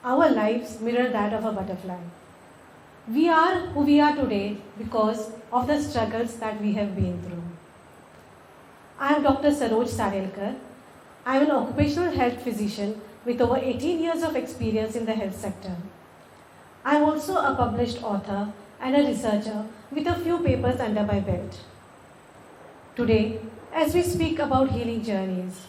Our lives mirror that of a butterfly. We are who we are today because of the struggles that we have been through. I am Dr. Saroj Swapnil Salelkar. I am an occupational health physician with over 18 years of experience in the health sector. I am also a published author and a researcher with a few papers under my belt. Today, as we speak about healing journeys,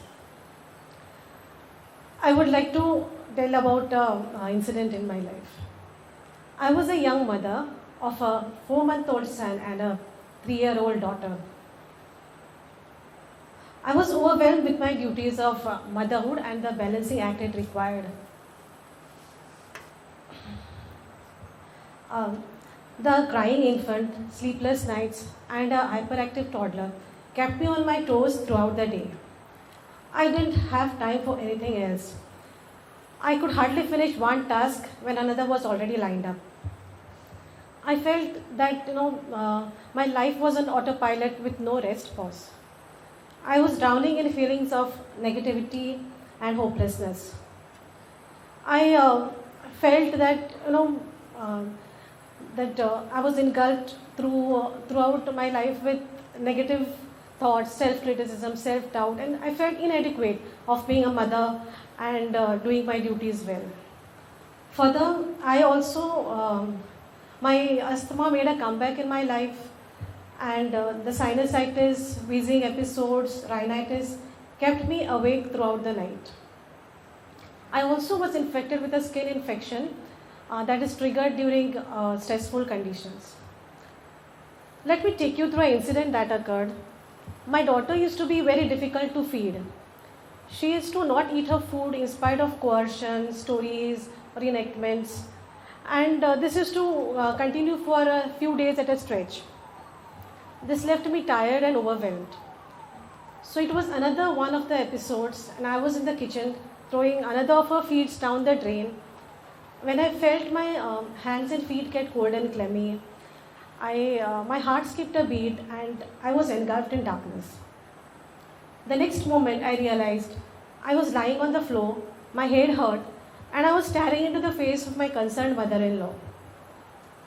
I would like to tell about an incident in my life. I was a young mother of a 4-month-old son and a 3-year-old daughter. I was overwhelmed with my duties of motherhood and the balancing act it required. The crying infant, sleepless nights, and a hyperactive toddler kept me on my toes throughout the day. I didn't have time for anything else. I could hardly finish one task when another was already lined up. I felt that my life was on autopilot with no rest pause. I was drowning in feelings of negativity and hopelessness. I felt that I was engulfed throughout my life with negative thoughts, self-criticism, self-doubt, and I felt inadequate of being a mother and doing my duties well. Further, I also, my asthma made a comeback in my life, and the sinusitis, wheezing episodes, rhinitis kept me awake throughout the night. I also was infected with a skin infection that is triggered during stressful conditions. Let me take you through an incident that occurred. My daughter used to be very difficult to feed. She used to not eat her food in spite of coercion, stories, reenactments, and this used to continue for a few days at a stretch. This left me tired and overwhelmed. So it was another one of the episodes, and I was in the kitchen throwing another of her feeds down the drain when I felt my hands and feet get cold and clammy. My heart skipped a beat and I was engulfed in darkness. The next moment I realized I was lying on the floor, my head hurt, and I was staring into the face of my concerned mother-in-law.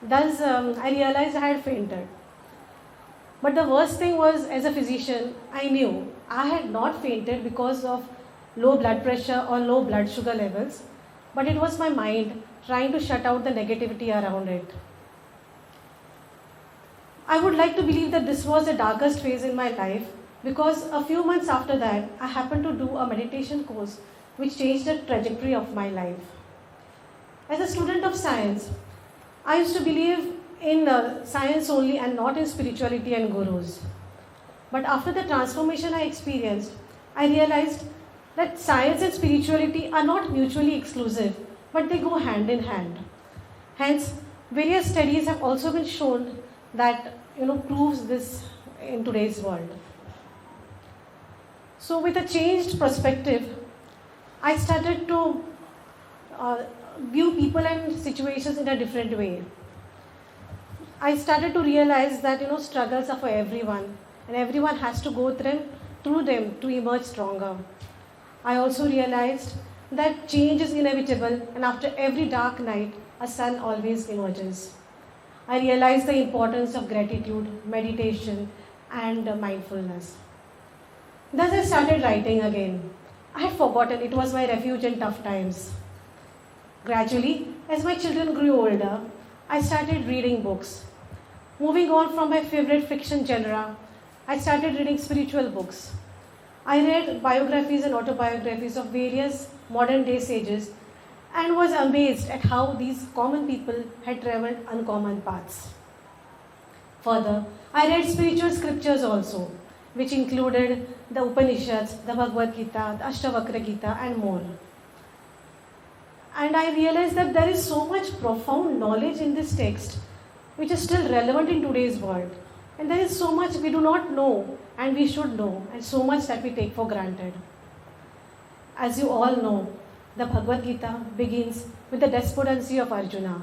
Thus, I realized I had fainted. But the worst thing was, as a physician, I knew I had not fainted because of low blood pressure or low blood sugar levels, but it was my mind trying to shut out the negativity around it. I would like to believe that this was the darkest phase in my life because a few months after that, I happened to do a meditation course which changed the trajectory of my life. As a student of science, I used to believe in science only and not in spirituality and gurus. But after the transformation I experienced, I realized that science and spirituality are not mutually exclusive, but they go hand in hand. Hence, various studies have also been shown that proves this in today's world. So with a changed perspective, I started to view people and situations in a different way. I started to realize that struggles are for everyone, and everyone has to go through them to emerge stronger. I also realized that change is inevitable, and after every dark night, a sun always emerges. I realized the importance of gratitude, meditation, and mindfulness. Thus I started writing again. I had forgotten it was my refuge in tough times. Gradually, as my children grew older, I started reading books. Moving on from my favorite fiction genre, I started reading spiritual books. I read biographies and autobiographies of various modern day sages and was amazed at how these common people had traveled uncommon paths. Further, I read spiritual scriptures also, which included the Upanishads, the Bhagavad Gita, the Ashtavakra Gita, and more. And I realized that there is so much profound knowledge in this text which is still relevant in today's world. And there is so much we do not know and we should know, and so much that we take for granted. As you all know, the Bhagavad Gita begins with the despondency of Arjuna,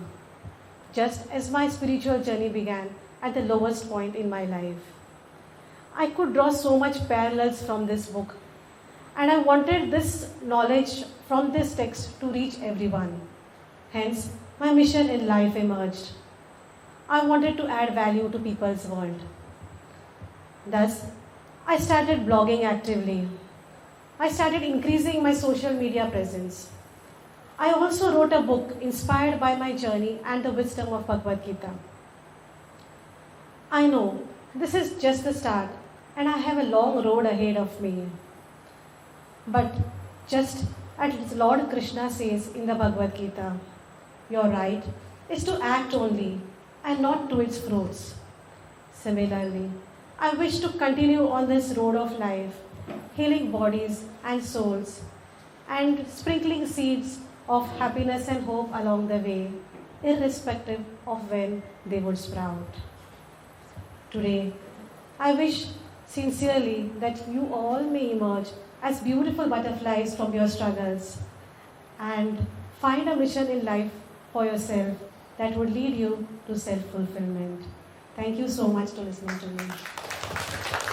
just as my spiritual journey began at the lowest point in my life. I could draw so much parallels from this book, and I wanted this knowledge from this text to reach everyone. Hence, my mission in life emerged. I wanted to add value to people's world. Thus, I started blogging actively. I started increasing my social media presence. I also wrote a book inspired by my journey and the wisdom of Bhagavad Gita. I know this is just the start and I have a long road ahead of me. But just as Lord Krishna says in the Bhagavad Gita, your right is to act only and not to its fruits. Similarly, I wish to continue on this road of life, healing bodies and souls, and sprinkling seeds of happiness and hope along the way, irrespective of when they would sprout. Today, I wish sincerely that you all may emerge as beautiful butterflies from your struggles and find a mission in life for yourself that would lead you to self-fulfillment. Thank you so much for listening to me.